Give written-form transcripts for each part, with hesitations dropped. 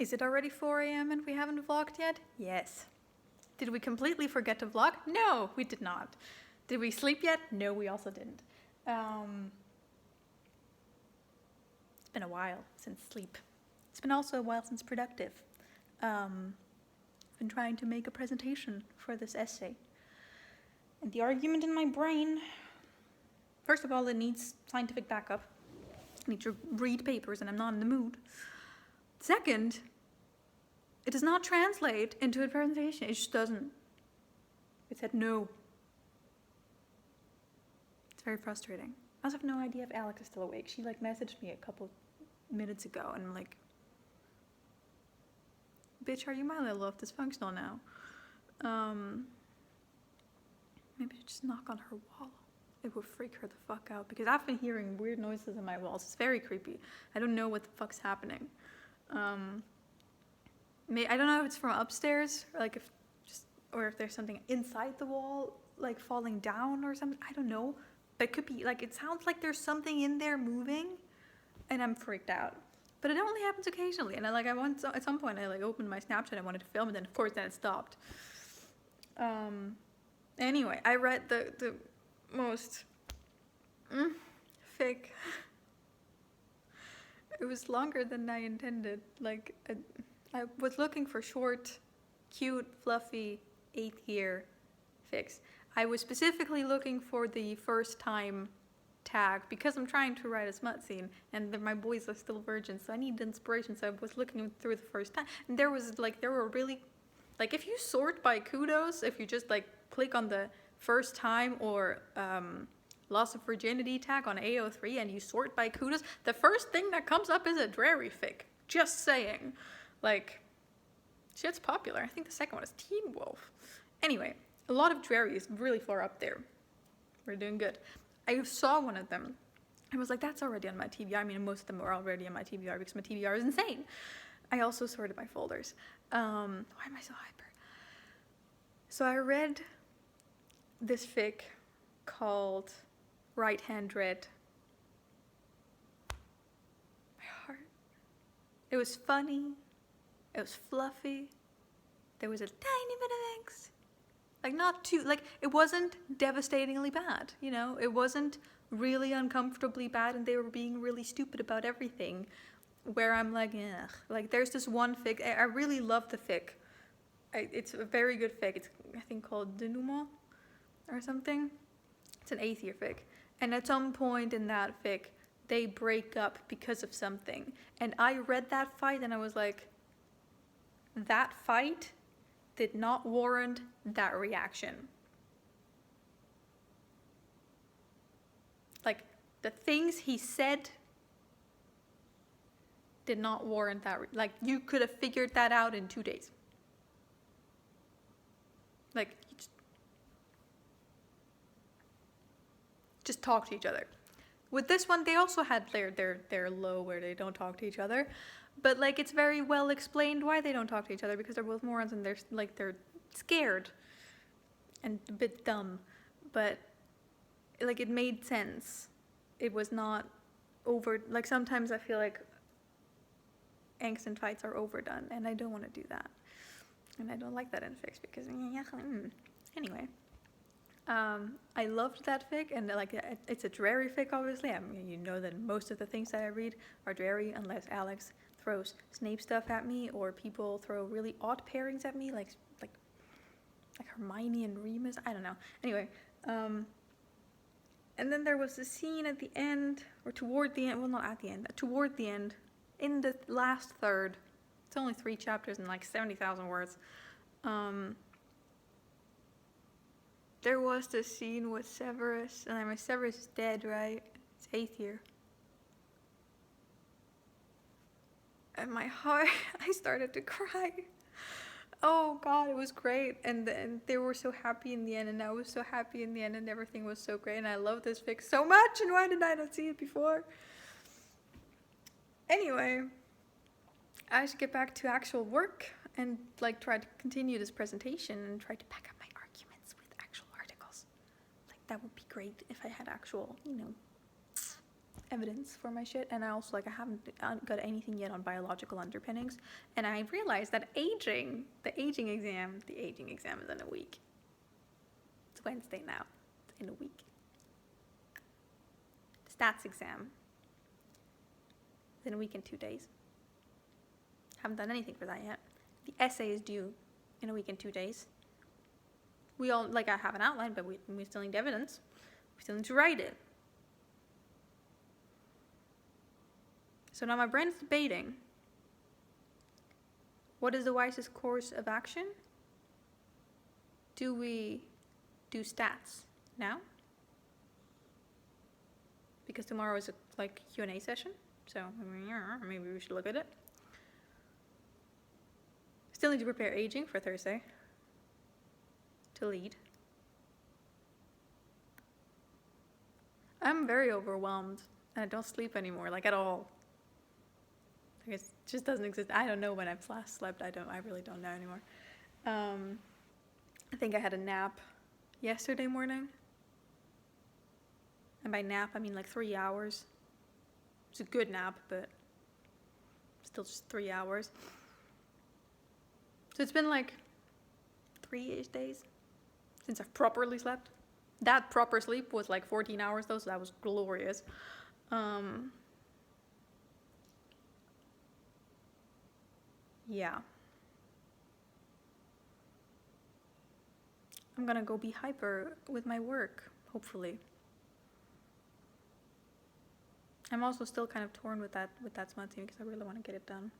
Is it already 4 a.m. and we haven't vlogged yet? Yes. Did we completely forget to vlog? No, we did not. Did we sleep yet? No, we also didn't. It's been a while since sleep. It's been also a while since productive. I've been trying to make a presentation for this essay. And the argument in my brain, first of all, it needs scientific backup. I need to read papers and I'm not in the mood. Second, it does not translate into a presentation. It just doesn't. It said no. It's very frustrating. I also have no idea if Alex is still awake. She messaged me a couple minutes ago and I'm like, bitch, are you my little love dysfunctional now? Maybe I should just knock on her wall. It would freak her the fuck out because I've been hearing weird noises in my walls. It's very creepy. I don't know what the fuck's happening. I don't know if it's from upstairs or if there's something inside the wall falling down or something. I don't know. But it could be it sounds like there's something in there moving and I'm freaked out. But it only happens occasionally. And at some point I opened my Snapchat, I wanted to film it, and of course then it stopped. Anyway, I read the most fake. It was longer than I intended. I was looking for short, cute, fluffy 8th year fics. I was specifically looking for the first time tag because I'm trying to write a smut scene and my boys are still virgins, so I need inspiration. So I was looking through the first time, and there were really if you sort by kudos, if you just click on the first time or loss of virginity tag on AO3 and you sort by kudos, the first thing that comes up is a Drarry fic. Just saying. Shit's popular. I think the second one is Teen Wolf. Anyway, a lot of Drarry is really far up there. We're doing good. I saw one of them. I was like, that's already on my TBR. I mean, most of them are already on my TBR because my TBR is insane. I also sorted my folders. Why am I so hyper? So I read this fic called Right Hand Red. My heart. It was funny. It was fluffy. There was a tiny bit of angst. Not too, it wasn't devastatingly bad, It wasn't really uncomfortably bad and they were being really stupid about everything. Where I'm ugh. There's this one fic, I really love the fic. It's a very good fic. It's, I think, called Denouement or something. It's an 8th year fic. And at some point in that fic, they break up because of something. And I read that fight and I was like, that fight did not warrant that reaction. The things he said did not warrant that. You could have figured that out in 2 days. Just talk to each other. With this one, they also had their low where they don't talk to each other. But it's very well explained why they don't talk to each other because they're both morons and they're scared and a bit dumb. But it made sense. It was not over. Sometimes I feel angst and fights are overdone, and I don't want to do that. And I don't like that in fics because anyway. I loved that fic, and it's a Drarry fic, obviously. I mean, you know that most of the things that I read are Drarry, unless Alex throws Snape stuff at me, or people throw really odd pairings at me, like Hermione and Remus. I don't know. Anyway, and then there was the scene at the end, or toward the end. Well, not at the end. Toward the end, in the last third. It's only 3 chapters and 70,000 words. There was the scene with Severus, and Severus is dead, right? It's 8th year. And my heart, I started to cry. Oh God, it was great. And they were so happy in the end, and I was so happy in the end, and everything was so great. And I love this fic so much, and why did I not see it before? Anyway, I should get back to actual work and try to continue this presentation and try to back up my arguments with actual articles. That would be great if I had actual, evidence for my shit, and I also like I haven't got anything yet on biological underpinnings, and I realized that the aging exam is in a week. It's Wednesday now. It's in a week. The stats exam is in a week and 2 days. Haven't done anything for that yet. The essay is due in a week and 2 days. We all, like, I have an outline, but we still need evidence. We still need to write it. So now my brain is debating, what is the wisest course of action? Do we do stats now? Because tomorrow is a Q&A session, so maybe we should look at it. Still need to prepare aging for Thursday to lead. I'm very overwhelmed and I don't sleep anymore, like at all. I guess it just doesn't exist. I don't know when I've last slept. I really don't know anymore. I think I had a nap yesterday morning. And by nap, I mean like 3 hours. It's a good nap, but still just 3 hours. So it's been like 3-ish days since I've properly slept. That proper sleep was like 14 hours though, so that was glorious. Yeah. I'm gonna go be hyper with my work, hopefully. I'm also still kind of torn with that smut team because I really want to get it done.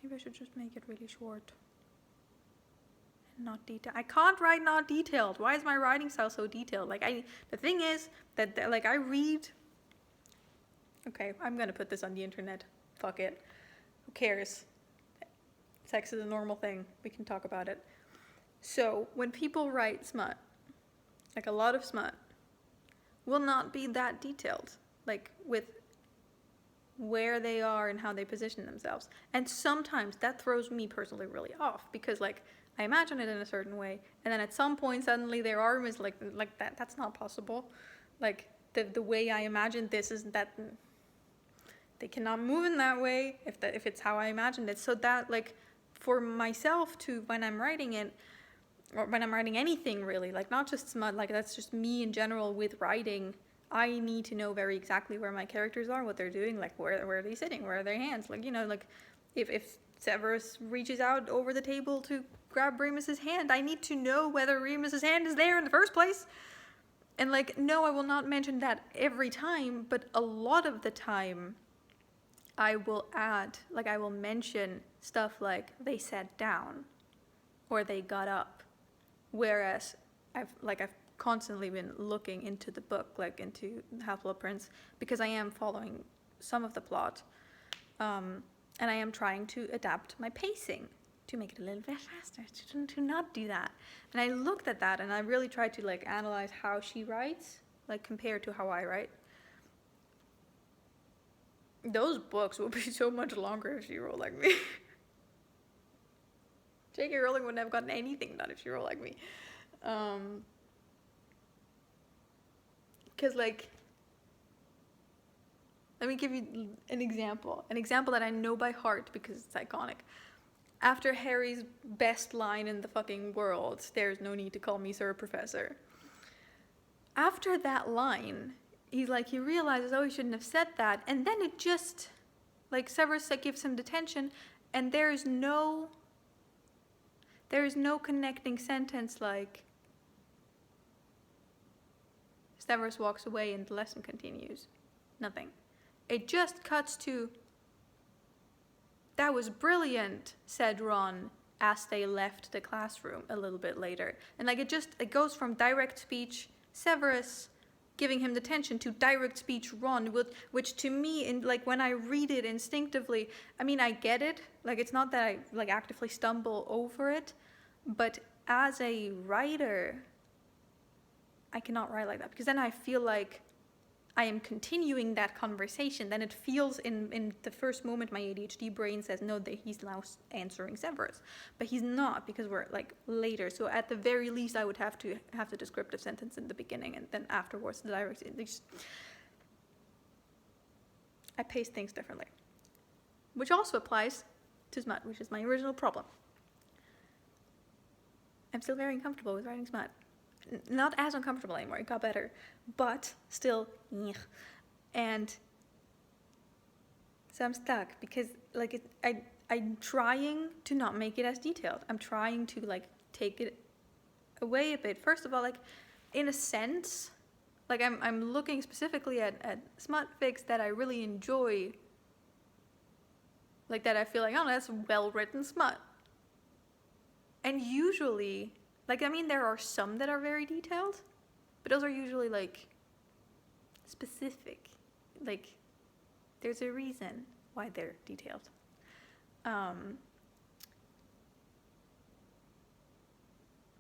Maybe I should just make it really short. And not detailed. I can't write not detailed. Why is my writing style so detailed? The thing is that I read. Okay, I'm gonna put this on the internet. Fuck it. Who cares? Sex is a normal thing. We can talk about it. So when people write smut, like a lot of smut, will not be that detailed, like with where they are and how they position themselves. And sometimes that throws me personally really off because like I imagine it in a certain way, and then at some point suddenly their arm is like that. That's not possible. Like the way I imagine this is that they cannot move in that way if it's how I imagined it. So that like for myself to when I'm writing it, or when I'm writing anything really, like not just smut, like that's just me in general with writing, I need to know very exactly where my characters are, what they're doing, like where are they sitting, where are their hands, like, you know, like if Severus reaches out over the table to grab Remus's hand, I need to know whether Remus's hand is there in the first place. And like, no, I will not mention that every time, but a lot of the time I will add, like I will mention stuff like they sat down or they got up. Whereas I've constantly been looking into the book, like into Half-Blood Prince, because I am following some of the plot, and I am trying to adapt my pacing to make it a little bit faster, to not do that. And I looked at that and I really tried to like analyze how she writes, like compared to how I write. Those books would be so much longer if she wrote like me. J.K. Rowling wouldn't have gotten anything done if she wrote like me. Because, like, let me give you an example that I know by heart because it's iconic. After Harry's best line in the fucking world, "There's no need to call me Sir Professor." After that line, he realizes, oh, he shouldn't have said that. And then it just, like, Severus gives him detention, and there's no connecting sentence like Severus walks away and the lesson continues. Nothing. It just cuts to, "That was brilliant," said Ron as they left the classroom a little bit later. And like it goes from direct speech Severus giving him detention to direct speech Ron, which to me, in like when I read it instinctively, I mean I get it. Like it's not that I like actively stumble over it, but as a writer, I cannot write like that because then I feel like I am continuing that conversation, then it feels in the first moment my ADHD brain says, no, that he's now answering Severus. But he's not, because we're like later. So at the very least, I would have to have the descriptive sentence in the beginning and then afterwards the direct. I pace things differently. Which also applies to smut, which is my original problem. I'm still very uncomfortable with writing smut. Not as uncomfortable anymore, it got better, but still, and so I'm stuck because like I'm trying to not make it as detailed. I'm trying to like take it away a bit. First of all, like in a sense, like I'm looking specifically at smut fics that I really enjoy, like that I feel like, oh, that's well written smut. And usually, like, I mean, there are some that are very detailed, but those are usually, like, specific. Like, there's a reason why they're detailed.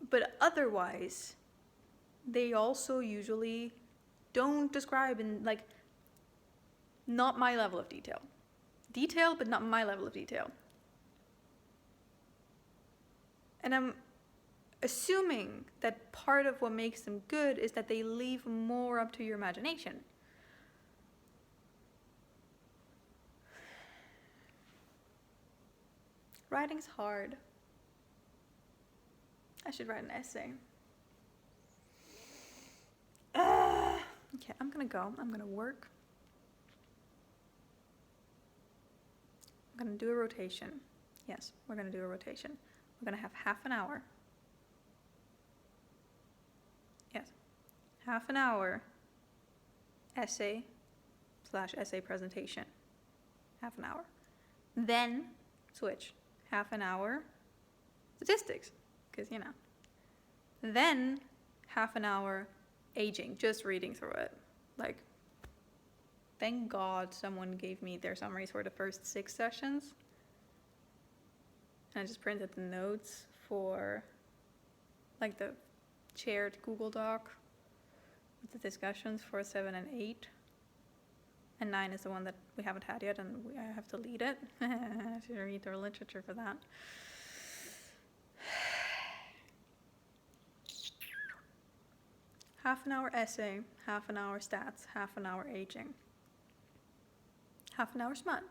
But otherwise, they also usually don't describe in, like, not my level of detail. Detail, but not my level of detail. And I'm assuming that part of what makes them good is that they leave more up to your imagination. Writing's hard. I should write an essay. Okay, I'm gonna go. I'm gonna work. I'm gonna do a rotation. Yes, we're gonna do a rotation. We're gonna have half an hour. Yes, half an hour essay/essay presentation. Half an hour. Then switch. Half an hour statistics, because, you know. Then half an hour aging, just reading through it. Like, thank God someone gave me their summaries for the first 6 sessions. And I just printed the notes for, like, the shared Google Doc with the discussions for 7 and 8. And 9 is the one that we haven't had yet, and I have to lead it. I should read the literature for that. Half an hour essay, half an hour stats, half an hour aging. Half an hour smut.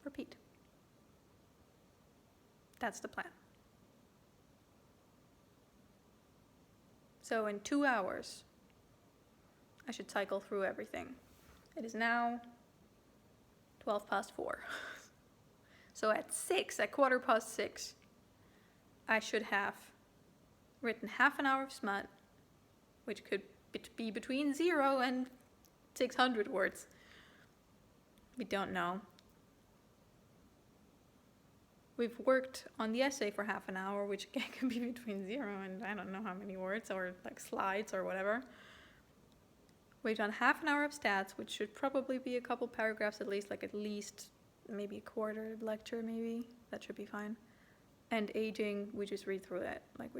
Repeat. That's the plan. So in 2 hours, I should cycle through everything. It is now 4:12. So at 6, at 6:15, I should have written half an hour of smut, which could be between 0 and 600 words. We don't know. We've worked on the essay for half an hour, which again can be between 0 and I don't know how many words, or like slides or whatever. We've done half an hour of stats, which should probably be a couple paragraphs at least, like at least maybe a quarter lecture maybe. That should be fine. And aging, we just read through it. Like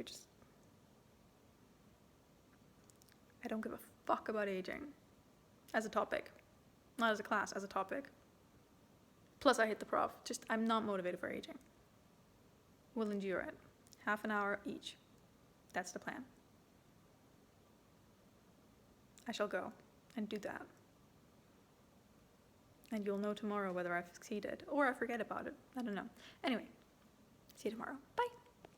I don't give a fuck about aging as a topic. Not as a class, as a topic. Plus I hate the prof. Just, I'm not motivated for aging. We'll endure it. Half an hour each. That's the plan. I shall go and do that. And you'll know tomorrow whether I've succeeded or I forget about it. I don't know. Anyway, see you tomorrow. Bye.